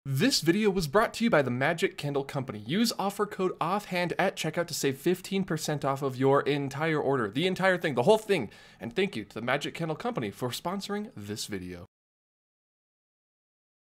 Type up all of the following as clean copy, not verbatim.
This video was brought to you by the Magic Candle Company. Use offer code OFFHAND at checkout to save 15% off of your entire order. The entire thing, the whole thing. And thank you to the Magic Candle Company for sponsoring this video.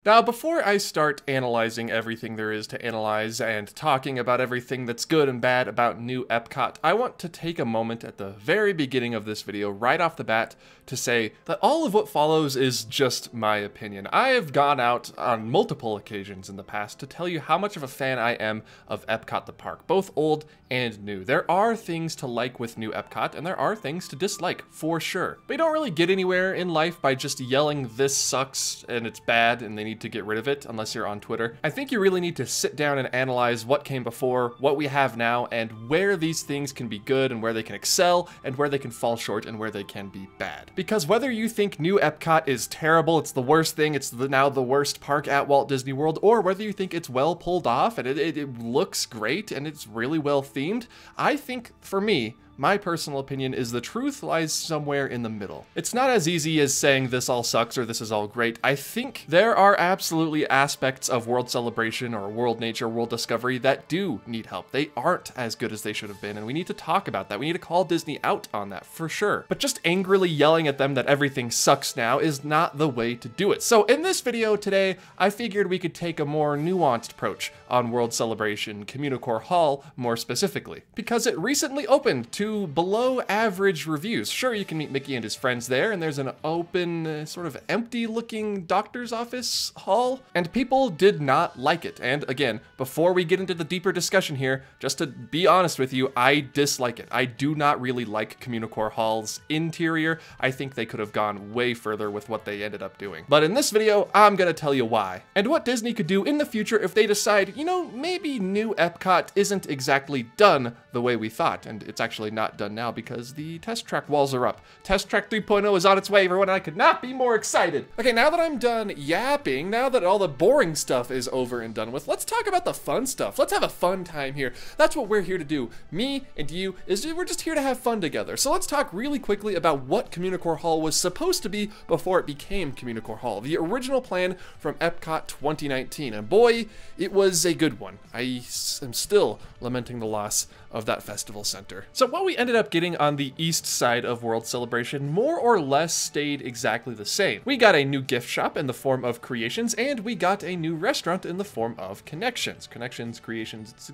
Now, before I start analyzing everything there is to analyze and talking about everything that's good and bad about new Epcot, I want to take a moment at the very beginning of this video, right off the bat, to say that all of what follows is just my opinion. I have gone out on multiple occasions in the past to tell you how much of a fan I am of Epcot the park, both old and new. There are things to like with new Epcot, and there are things to dislike, for sure. But you don't really get anywhere in life by just yelling, "This sucks," and "it's bad," and they need to get rid of it, unless you're on Twitter. I think you really need to sit down and analyze what came before, what we have now, and where these things can be good and where they can excel and where they can fall short and where they can be bad. Because whether you think new Epcot is terrible, it's the worst thing, it's now the worst park at Walt Disney World, or whether you think it's well pulled off and it looks great and it's really well themed, I think, for me, my personal opinion is the truth lies somewhere in the middle. It's not as easy as saying this all sucks or this is all great. I think there are absolutely aspects of World Celebration or World Nature, World Discovery that do need help. They aren't as good as they should have been, and we need to talk about that. We need to call Disney out on that, for sure. But just angrily yelling at them that everything sucks now is not the way to do it. So in this video today, I figured we could take a more nuanced approach on World Celebration, Communicore Hall more specifically, because it recently opened to below average reviews. Sure, you can meet Mickey and his friends there, and there's an open, sort of empty looking doctor's office hall, and people did not like it. And again, before we get into the deeper discussion here, just to be honest with you, I dislike it. I do not really like Communicore Hall's interior. I think they could have gone way further with what they ended up doing. But in this video, I'm gonna tell you why, and what Disney could do in the future if they decide, you know, maybe new Epcot isn't exactly done the way we thought, and it's actually not done now because the test track walls are up. Test track 3.0 is on its way, everyone, and I could not be more excited. Okay, now that I'm done yapping, now that all the boring stuff is over and done with, let's talk about the fun stuff. Let's have a fun time here. That's what we're here to do. Me and you, we're just here to have fun together. So let's talk really quickly about what Communicore Hall was supposed to be before it became Communicore Hall. The original plan from Epcot 2019, and boy, it was a good one. I am still lamenting the loss of that festival center. So what we ended up getting on the east side of World Celebration more or less stayed exactly the same. We got a new gift shop in the form of Creations, and we got a new restaurant in the form of Connections. Connections, Creations, it's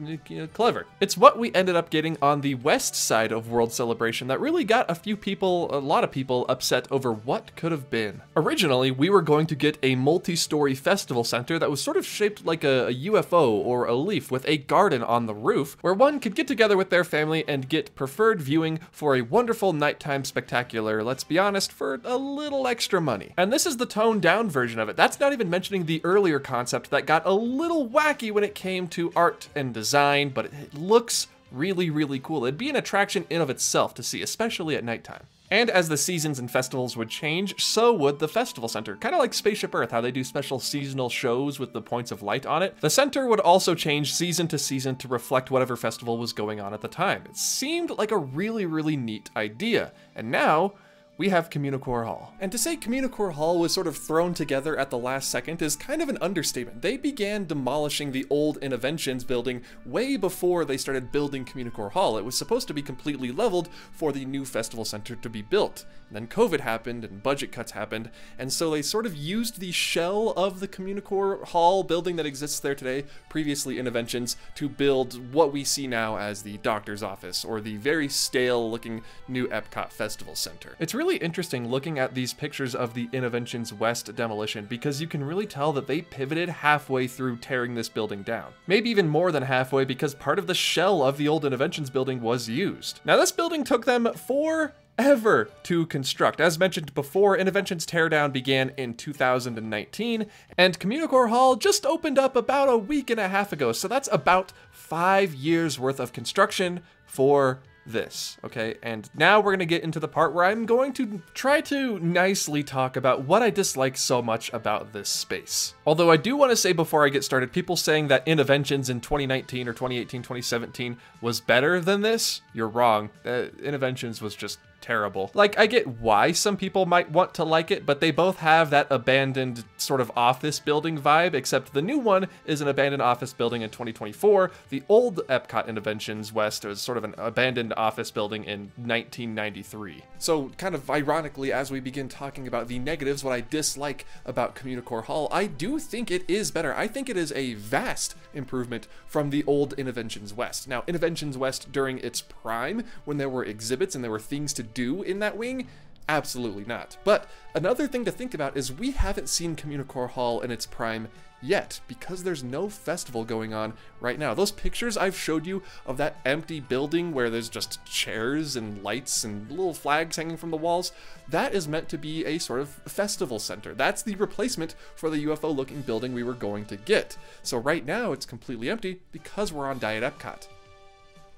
clever. It's what we ended up getting on the west side of World Celebration that really got a lot of people upset over what could have been. Originally, we were going to get a multi-story festival center that was sort of shaped like a UFO or a leaf with a garden on the roof where one could get together with their family and get preferred viewing for a wonderful nighttime spectacular, let's be honest, for a little extra money. And this is the toned down version of it. That's not even mentioning the earlier concept that got a little wacky when it came to art and design, but it looks really, really cool. It'd be an attraction in of itself to see, especially at nighttime. And as the seasons and festivals would change, so would the festival center. Kind of like Spaceship Earth, how they do special seasonal shows with the points of light on it. The center would also change season to season to reflect whatever festival was going on at the time. It seemed like a really, really neat idea. And now, we have Communicore Hall. And to say Communicore Hall was sort of thrown together at the last second is kind of an understatement. They began demolishing the old Innoventions building way before they started building Communicore Hall. It was supposed to be completely leveled for the new festival center to be built. And then COVID happened and budget cuts happened, and so they sort of used the shell of the Communicore Hall building that exists there today, previously Innoventions, to build what we see now as the doctor's office, or the very stale looking new Epcot Festival Center. It's really interesting looking at these pictures of the Innoventions West demolition because you can really tell that they pivoted halfway through tearing this building down. Maybe even more than halfway because part of the shell of the old Innoventions building was used. Now this building took them forever to construct. As mentioned before, Innoventions teardown began in 2019, and Communicore Hall just opened up about a week and a half ago, so that's about 5 years worth of construction for this, okay? And now we're gonna get into the part where I'm going to try to nicely talk about what I dislike so much about this space. Although I do want to say before I get started, people saying that Innoventions in 2019 or 2018, 2017 was better than this, you're wrong. Innoventions was just terrible. Like, I get why some people might want to like it, but they both have that abandoned sort of office building vibe, except the new one is an abandoned office building in 2024. The old Epcot Innovations West was sort of an abandoned office building in 1993. So kind of ironically, as we begin talking about the negatives, what I dislike about Communicore Hall, I do think it is better. I think it is a vast improvement from the old Innovations West. Now, Innovations West during its prime, when there were exhibits and there were things to do in that wing, absolutely not. But another thing to think about is we haven't seen Communicore Hall in its prime yet, because there's no festival going on right now. Those pictures I've showed you of that empty building where there's just chairs and lights and little flags hanging from the walls, that is meant to be a sort of festival center. That's the replacement for the UFO looking building we were going to get. So right now it's completely empty because we're on Diet Epcot.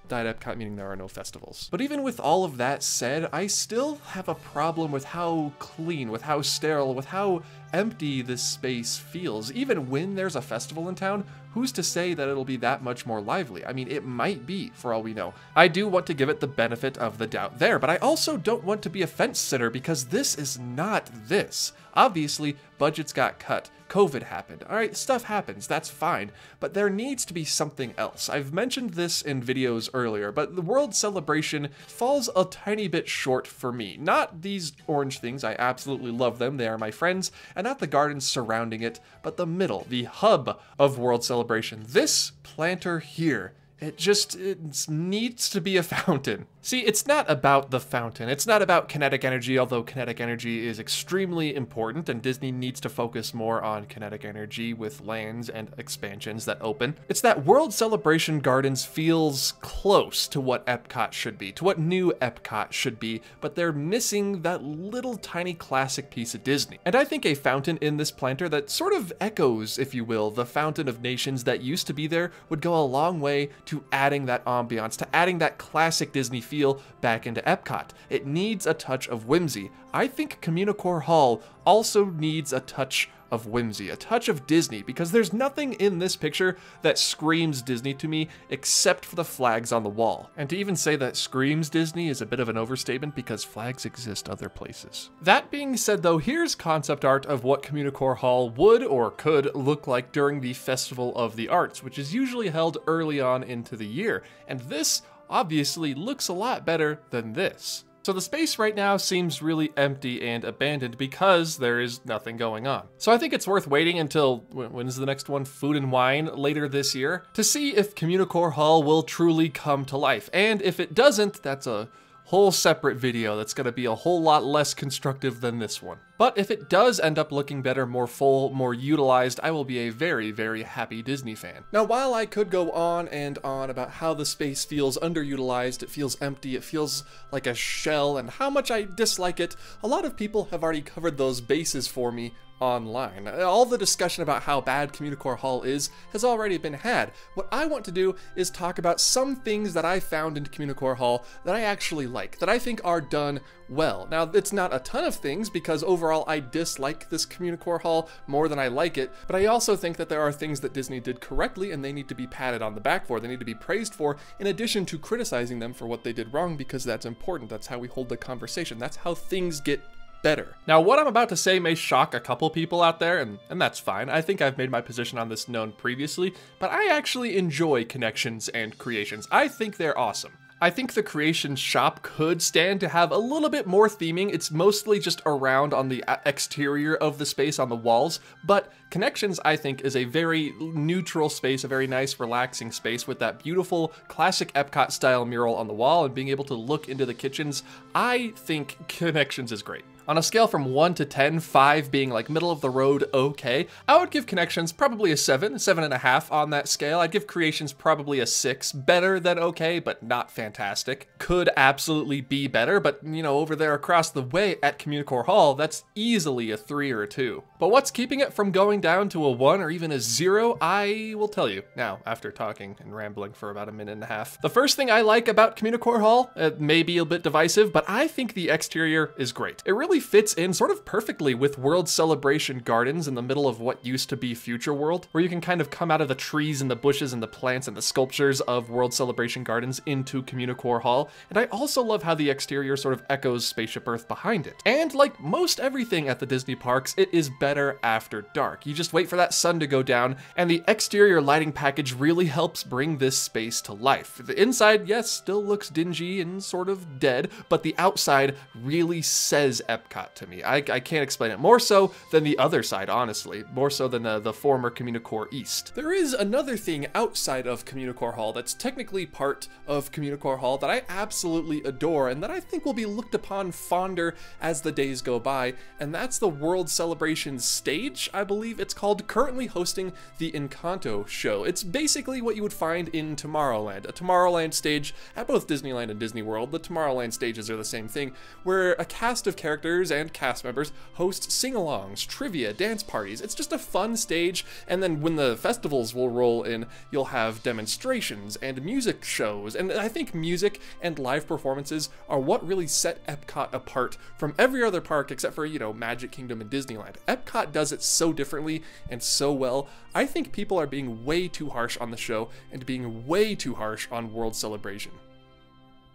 Diet Epcot meaning there are no festivals. But even with all of that said, I still have a problem with how clean, with how sterile, with how empty this space feels. Even when there's a festival in town, who's to say that it'll be that much more lively? I mean, it might be, for all we know. I do want to give it the benefit of the doubt there, but I also don't want to be a fence sitter because this is not this. Obviously, budgets got cut. COVID happened. All right, stuff happens, that's fine, but there needs to be something else. I've mentioned this in videos earlier, but the World Celebration falls a tiny bit short for me. Not these orange things, I absolutely love them, they are my friends, and not the gardens surrounding it, but the middle, the hub of World Celebration. This planter here, it needs to be a fountain. See, it's not about the fountain. It's not about kinetic energy, although kinetic energy is extremely important, and Disney needs to focus more on kinetic energy with lands and expansions that open. It's that World Celebration Gardens feels close to what Epcot should be, to what new Epcot should be, but they're missing that little tiny classic piece of Disney. And I think a fountain in this planter that sort of echoes, if you will, the Fountain of Nations that used to be there would go a long way to adding that ambiance, to adding that classic Disney feel back into Epcot. It needs a touch of whimsy. I think Communicore Hall also needs a touch of whimsy, a touch of Disney, because there's nothing in this picture that screams Disney to me except for the flags on the wall. And to even say that screams Disney is a bit of an overstatement because flags exist other places. That being said though, here's concept art of what Communicore Hall would or could look like during the Festival of the Arts, which is usually held early on into the year. And this obviously looks a lot better than this. So the space right now seems really empty and abandoned because there is nothing going on. So I think it's worth waiting until, when is the next one? Food and Wine later this year, to see if Communicore Hall will truly come to life. And if it doesn't, that's a whole separate video that's going to be a whole lot less constructive than this one. But if it does end up looking better, more full, more utilized, I will be a very, very happy Disney fan. Now, while I could go on and on about how the space feels underutilized, it feels empty, it feels like a shell, and how much I dislike it, a lot of people have already covered those bases for me online. All the discussion about how bad Communicore Hall is has already been had. What I want to do is talk about some things that I found in Communicore Hall that I actually like, that I think are done well. Now, it's not a ton of things because overall I dislike this Communicore Hall more than I like it, but I also think that there are things that Disney did correctly and they need to be patted on the back for, they need to be praised for, in addition to criticizing them for what they did wrong, because that's important. That's how we hold the conversation. That's how things get better. Now, what I'm about to say may shock a couple people out there, and that's fine. I think I've made my position on this known previously, but I actually enjoy Connections and Creations. I think they're awesome. I think the Creations shop could stand to have a little bit more theming. It's mostly just around on the exterior of the space on the walls, but Connections, I think, is a very neutral space, a very nice, relaxing space with that beautiful classic Epcot style mural on the wall and being able to look into the kitchens. I think Connections is great. On a scale from 1 to 10, 5 being like middle of the road okay, I would give Connections probably a 7, 7.5 on that scale. I'd give Creations probably a 6, better than okay, but not fantastic. Could absolutely be better, but you know, over there across the way at Communicore Hall, that's easily a 3 or a 2. But what's keeping it from going down to a 1 or even a 0, I will tell you now after talking and rambling for about a minute and a half. The first thing I like about Communicore Hall, it may be a bit divisive, but I think the exterior is great. It really really fits in sort of perfectly with World Celebration Gardens in the middle of what used to be Future World, where you can kind of come out of the trees and the bushes and the plants and the sculptures of World Celebration Gardens into Communicore Hall. And I also love how the exterior sort of echoes Spaceship Earth behind it. And like most everything at the Disney parks, it is better after dark. You just wait for that sun to go down, and the exterior lighting package really helps bring this space to life. The inside, yes, still looks dingy and sort of dead, but the outside really says Epcot to me. I can't explain it more so than the other side, honestly, more so than the former Communicore East. There is another thing outside of Communicore Hall that's technically part of Communicore Hall that I absolutely adore and that I think will be looked upon fonder as the days go by, and that's the World Celebration stage, I believe it's called, currently hosting the Encanto show. It's basically what you would find in Tomorrowland, a Tomorrowland stage at both Disneyland and Disney World. The Tomorrowland stages are the same thing, where a cast of characters and cast members host sing-alongs, trivia, dance parties. It's just a fun stage, and then when the festivals will roll in, you'll have demonstrations and music shows, and I think music and live performances are what really set Epcot apart from every other park except for, you know, Magic Kingdom and Disneyland. Epcot does it so differently and so well. I think people are being way too harsh on the show and being way too harsh on World Celebration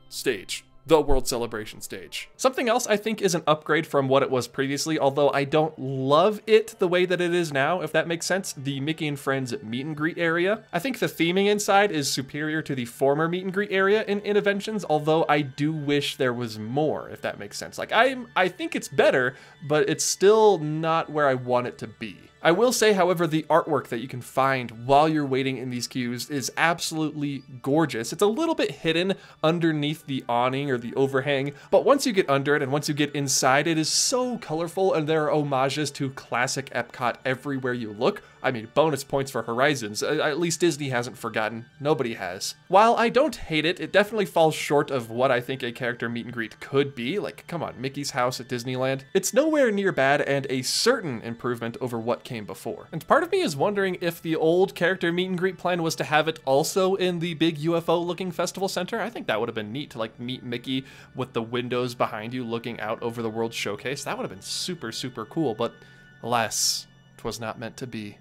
stage. The World Celebration stage. Something else I think is an upgrade from what it was previously, although I don't love it the way that it is now, if that makes sense, the Mickey and Friends meet and greet area. I think the theming inside is superior to the former meet and greet area in Interventions, although I do wish there was more, if that makes sense. Like, I think it's better, but it's still not where I want it to be. I will say, however, the artwork that you can find while you're waiting in these queues is absolutely gorgeous. It's a little bit hidden underneath the awning or the overhang, but once you get under it and once you get inside, it is so colorful, and there are homages to classic Epcot everywhere you look. I mean, bonus points for Horizons. At least Disney hasn't forgotten. Nobody has. While I don't hate it, it definitely falls short of what I think a character meet and greet could be. Like, come on, Mickey's house at Disneyland. It's nowhere near bad and a certain improvement over what came before. And part of me is wondering if the old character meet and greet plan was to have it also in the big UFO looking festival center. I think that would have been neat to like meet Mickey with the windows behind you looking out over the World Showcase. That would have been super, super cool, but alas, 'twas not meant to be.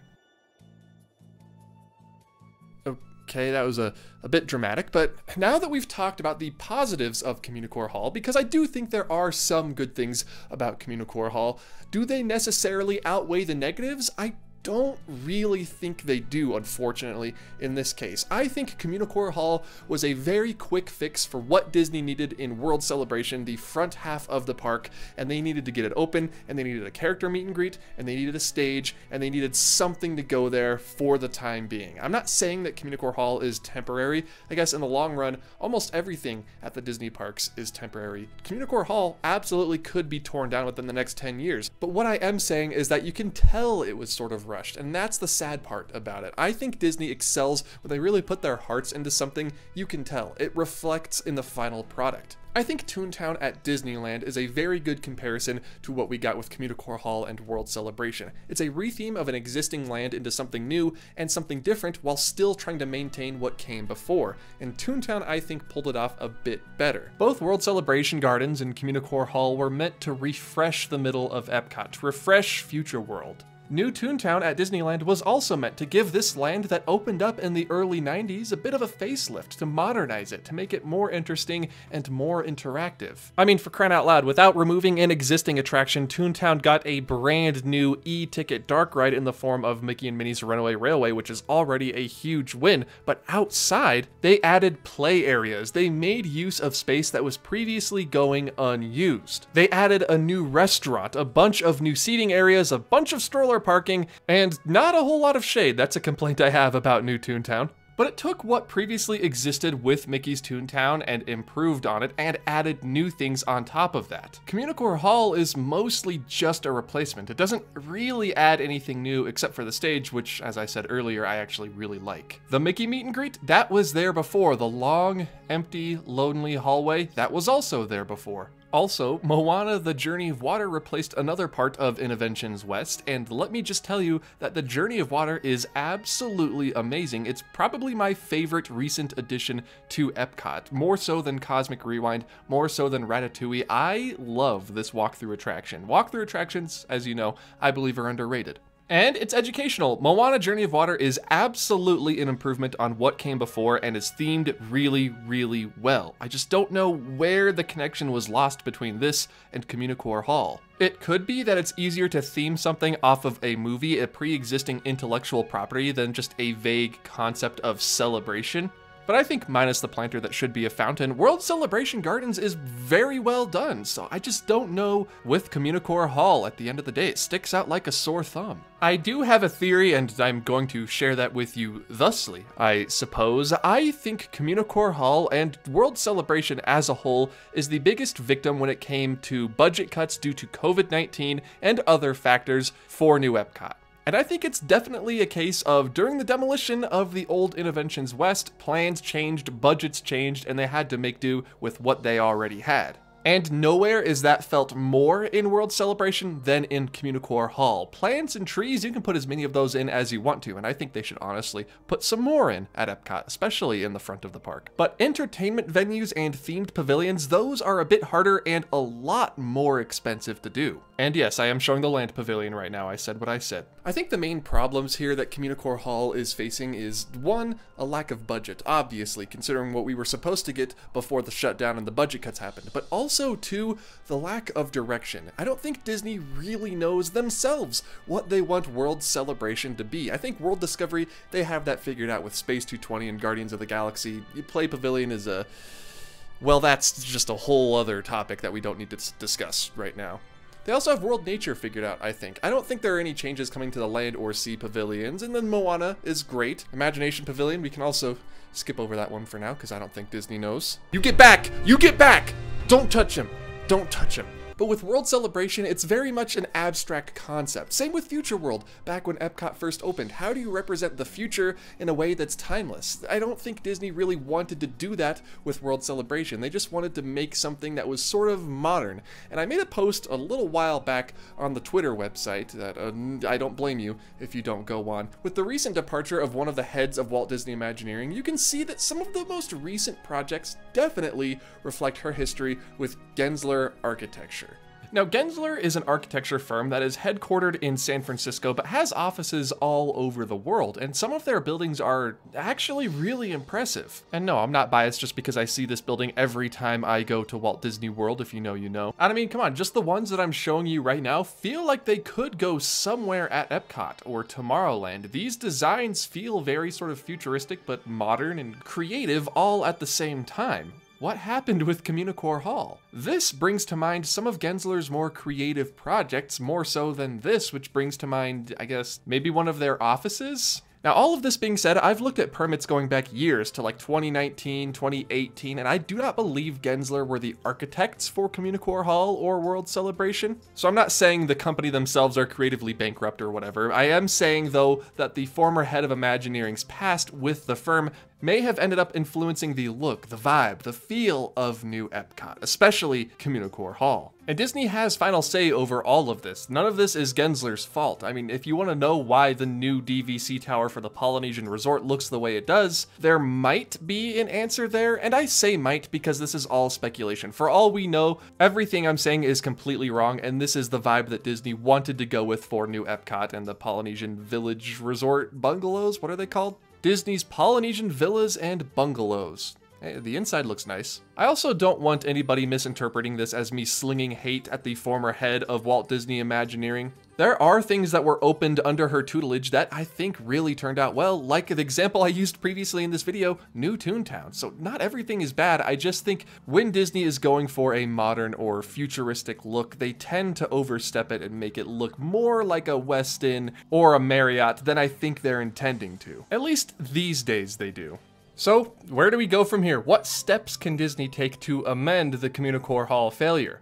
Okay, that was a bit dramatic, but now that we've talked about the positives of Communicore Hall, because I do think there are some good things about Communicore Hall, do they necessarily outweigh the negatives? I don't really think they do, unfortunately, in this case. I think Communicore Hall was a very quick fix for what Disney needed in World Celebration, the front half of the park, and they needed to get it open, and they needed a character meet and greet, and they needed a stage, and they needed something to go there for the time being. I'm not saying that Communicore Hall is temporary. I guess in the long run, almost everything at the Disney parks is temporary. Communicore Hall absolutely could be torn down within the next 10 years, but what I am saying is that you can tell it was sort of rushed, and that's the sad part about it. I think Disney excels when they really put their hearts into something. You can tell. It reflects in the final product. I think Toontown at Disneyland is a very good comparison to what we got with Communicore Hall and World Celebration. It's a retheme of an existing land into something new and something different while still trying to maintain what came before, and Toontown I think pulled it off a bit better. Both World Celebration Gardens and Communicore Hall were meant to refresh the middle of Epcot, to refresh Future World. New Toontown at Disneyland was also meant to give this land that opened up in the early 90s a bit of a facelift, to modernize it, to make it more interesting and more interactive. I mean, for crying out loud, without removing an existing attraction, Toontown got a brand new e-ticket dark ride in the form of Mickey and Minnie's Runaway Railway, which is already a huge win, but outside, they added play areas. They made use of space that was previously going unused. They added a new restaurant, a bunch of new seating areas, a bunch of stroller parking, and not a whole lot of shade. That's a complaint I have about New Toontown. But it took what previously existed with Mickey's Toontown and improved on it and added new things on top of that. Communicore Hall is mostly just a replacement. It doesn't really add anything new except for the stage, which, as I said earlier, I actually really like. The Mickey meet and greet, that was there before. The long, empty, lonely hallway, that was also there before. Also, Moana The Journey of Water replaced another part of Innoventions West, and let me just tell you that The Journey of Water is absolutely amazing. It's probably my favorite recent addition to Epcot, more so than Cosmic Rewind, more so than Ratatouille. I love this walkthrough attraction. Walkthrough attractions, as you know, I believe are underrated. And it's educational. Moana Journey of Water is absolutely an improvement on what came before and is themed really, really well. I just don't know where the connection was lost between this and Communicore Hall. It could be that it's easier to theme something off of a movie, a pre-existing intellectual property, than just a vague concept of celebration. But I think minus the planter that should be a fountain, World Celebration Gardens is very well done, so I just don't know with Communicore Hall at the end of the day. It sticks out like a sore thumb. I do have a theory, and I'm going to share that with you thusly, I suppose. I think Communicore Hall and World Celebration as a whole is the biggest victim when it came to budget cuts due to COVID-19 and other factors for New Epcot. And I think it's definitely a case of during the demolition of the old Innoventions West, plans changed, budgets changed, and they had to make do with what they already had. And nowhere is that felt more in World Celebration than in Communicore Hall. Plants and trees, you can put as many of those in as you want to, and I think they should honestly put some more in at Epcot, especially in the front of the park. But entertainment venues and themed pavilions, those are a bit harder and a lot more expensive to do. And yes, I am showing the land pavilion right now. I said what I said. I think the main problems here that Communicore Hall is facing is, one, a lack of budget, obviously, considering what we were supposed to get before the shutdown and the budget cuts happened, but also, two, the lack of direction. I don't think Disney really knows themselves what they want World Celebration to be. I think World Discovery, they have that figured out with Space 220 and Guardians of the Galaxy. Play Pavilion is a... well, that's just a whole other topic that we don't need to discuss right now. They also have World Nature figured out, I think. I don't think there are any changes coming to the land or sea pavilions, and then Moana is great. Imagination Pavilion, we can also skip over that one for now, because I don't think Disney knows. You get back! You get back! Don't touch him! Don't touch him! But with World Celebration, it's very much an abstract concept. Same with Future World, back when Epcot first opened. How do you represent the future in a way that's timeless? I don't think Disney really wanted to do that with World Celebration. They just wanted to make something that was sort of modern. And I made a post a little while back on the Twitter website that I don't blame you if you don't go on. With the recent departure of one of the heads of Walt Disney Imagineering, you can see that some of the most recent projects definitely reflect her history with Gensler architecture. Now, Gensler is an architecture firm that is headquartered in San Francisco, but has offices all over the world, and some of their buildings are actually really impressive. And no, I'm not biased just because I see this building every time I go to Walt Disney World, if you know, you know. And I mean, come on, just the ones that I'm showing you right now feel like they could go somewhere at Epcot or Tomorrowland. These designs feel very sort of futuristic, but modern and creative all at the same time. What happened with Communicore Hall? This brings to mind some of Gensler's more creative projects, more so than this, which brings to mind, I guess, maybe one of their offices? Now, all of this being said, I've looked at permits going back years to like 2019, 2018, and I do not believe Gensler were the architects for Communicore Hall or World Celebration. So I'm not saying the company themselves are creatively bankrupt or whatever. I am saying, though, that the former head of Imagineering's past with the firm may have ended up influencing the look, the vibe, the feel of New Epcot, especially Communicore Hall. And Disney has final say over all of this. None of this is Gensler's fault. I mean, if you want to know why the new DVC tower for the Polynesian Resort looks the way it does, there might be an answer there, and I say might because this is all speculation. For all we know, everything I'm saying is completely wrong, and this is the vibe that Disney wanted to go with for New Epcot and the Polynesian Village Resort bungalows. What are they called? Disney's Polynesian Villas and Bungalows. Hey, the inside looks nice. I also don't want anybody misinterpreting this as me slinging hate at the former head of Walt Disney Imagineering. There are things that were opened under her tutelage that I think really turned out well, like the example I used previously in this video, New Toontown. So not everything is bad, I just think when Disney is going for a modern or futuristic look, they tend to overstep it and make it look more like a Westin or a Marriott than I think they're intending to. At least these days they do. So, where do we go from here? What steps can Disney take to amend the Communicore Hall failure?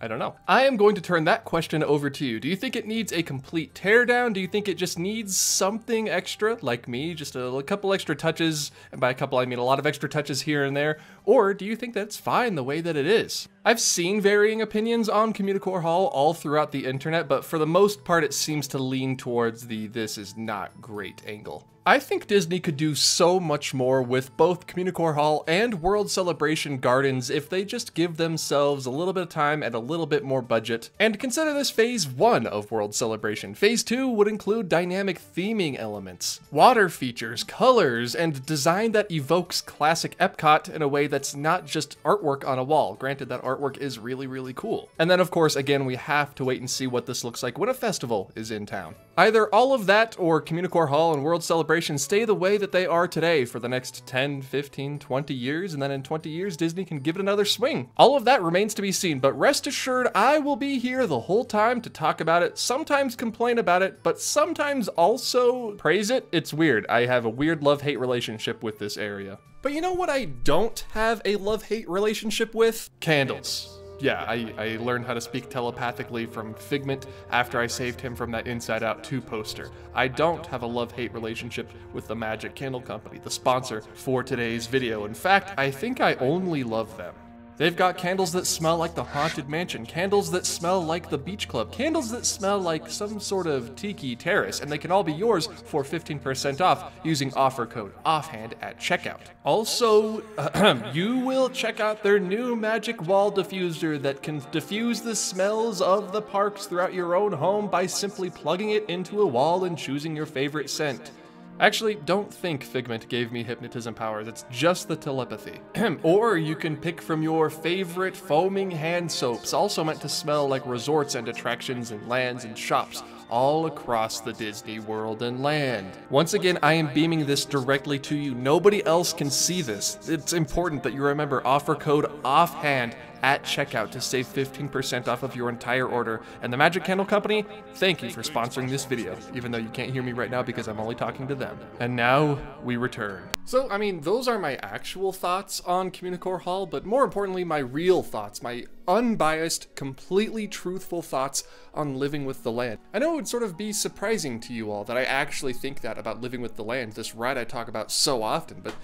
I don't know. I am going to turn that question over to you. Do you think it needs a complete teardown? Do you think it just needs something extra, like me, just a couple extra touches, and by a couple I mean a lot of extra touches here and there, or do you think that's fine the way that it is? I've seen varying opinions on Communicore Hall all throughout the internet, but for the most part it seems to lean towards the "this is not great" angle. I think Disney could do so much more with both Communicore Hall and World Celebration Gardens if they just give themselves a little bit of time and a little bit more budget. And consider this phase 1 of World Celebration. Phase 2 would include dynamic theming elements, water features, colors, and design that evokes classic Epcot in a way that's not just artwork on a wall. Granted, that artwork is really, really cool. And then of course, again, we have to wait and see what this looks like when a festival is in town. Either all of that or Communicore Hall and World Celebration stay the way that they are today for the next 10, 15, 20 years, and then in 20 years, Disney can give it another swing. All of that remains to be seen, but rest assured, I will be here the whole time to talk about it, sometimes complain about it, but sometimes also praise it. It's weird. I have a weird love-hate relationship with this area. But you know what I don't have a love-hate relationship with? Candles. Yeah, I learned how to speak telepathically from Figment after I saved him from that Inside Out 2 poster. I don't have a love-hate relationship with the Magic Candle Company, the sponsor for today's video. In fact, I think I only love them. They've got candles that smell like the Haunted Mansion, candles that smell like the Beach Club, candles that smell like some sort of tiki terrace, and they can all be yours for 15% off using offer code OFFHAND at checkout. Also, you will check out their new magic wall diffuser that can diffuse the smells of the parks throughout your own home by simply plugging it into a wall and choosing your favorite scent. Actually, don't think Figment gave me hypnotism powers, it's just the telepathy. Or you can pick from your favorite foaming hand soaps, also meant to smell like resorts and attractions and lands and shops all across the Disney World and land. Once again, I am beaming this directly to you. Nobody else can see this. It's important that you remember offer code OFFHAND at checkout to save 15% off of your entire order. And the Magic Candle Company, thank you for sponsoring this video, even though you can't hear me right now because I'm only talking to them. And now we return. So, I mean, those are my actual thoughts on Communicore Hall, but more importantly, my real thoughts, my unbiased, completely truthful thoughts on living with the land. I know it would sort of be surprising to you all that I actually think that about living with the land, this ride I talk about so often, but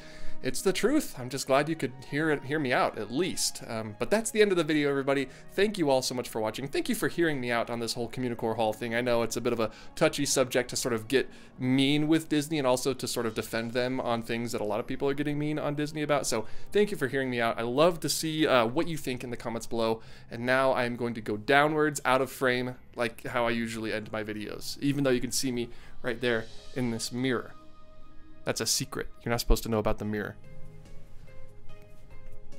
it's the truth. I'm just glad you could hear me out, at least. But that's the end of the video, everybody. Thank you all so much for watching. Thank you for hearing me out on this whole Communicore Hall thing. I know it's a bit of a touchy subject to sort of get mean with Disney and also to sort of defend them on things that a lot of people are getting mean on Disney about. So thank you for hearing me out. I love to see what you think in the comments below. And now I am going to go downwards, out of frame, like how I usually end my videos, even though you can see me right there in this mirror. That's a secret. You're not supposed to know about the mirror.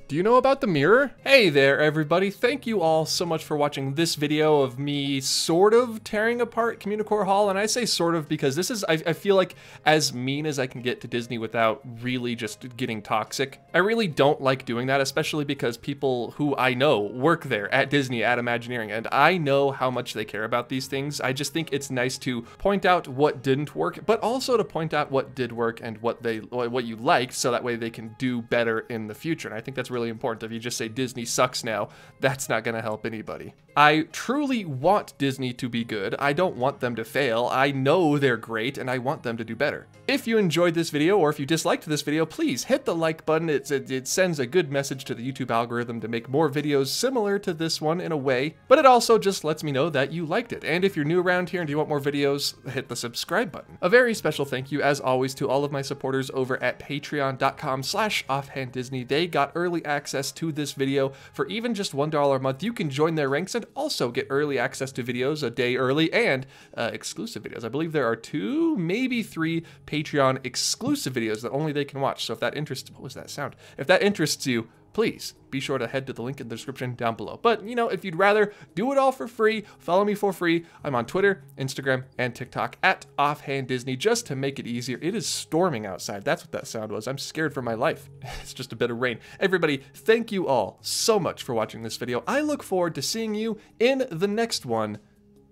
Do you know about the mirror? Hey there, everybody. Thank you all so much for watching this video of me sort of tearing apart Communicore Hall. And I say sort of because this is, I feel like, as mean as I can get to Disney without really just getting toxic. I really don't like doing that, especially because people who I know work there at Disney, at Imagineering, and I know how much they care about these things. I just think it's nice to point out what didn't work, but also to point out what did work and what you liked, so that way they can do better in the future. And I think that's really important. If you just say Disney sucks now, that's not going to help anybody. I truly want Disney to be good. I don't want them to fail. I know they're great and I want them to do better. If you enjoyed this video or if you disliked this video, please hit the like button. It sends a good message to the YouTube algorithm to make more videos similar to this one in a way, but it also just lets me know that you liked it. And if you're new around here and you want more videos, hit the subscribe button. A very special thank you, as always, to all of my supporters over at patreon.com/offhanddisney. They got early access to this video. For even just $1 a month, you can join their ranks and also get early access to videos a day early and exclusive videos. I believe there are 2, maybe 3 Patreon exclusive videos that only they can watch. So if that interests, what was that sound? If that interests you, please be sure to head to the link in the description down below. But, you know, if you'd rather do it all for free, follow me for free. I'm on Twitter, Instagram, and TikTok at OffhandDisney, just to make it easier. It is storming outside. That's what that sound was. I'm scared for my life. It's just a bit of rain. Everybody, thank you all so much for watching this video. I look forward to seeing you in the next one.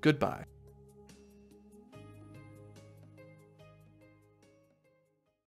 Goodbye.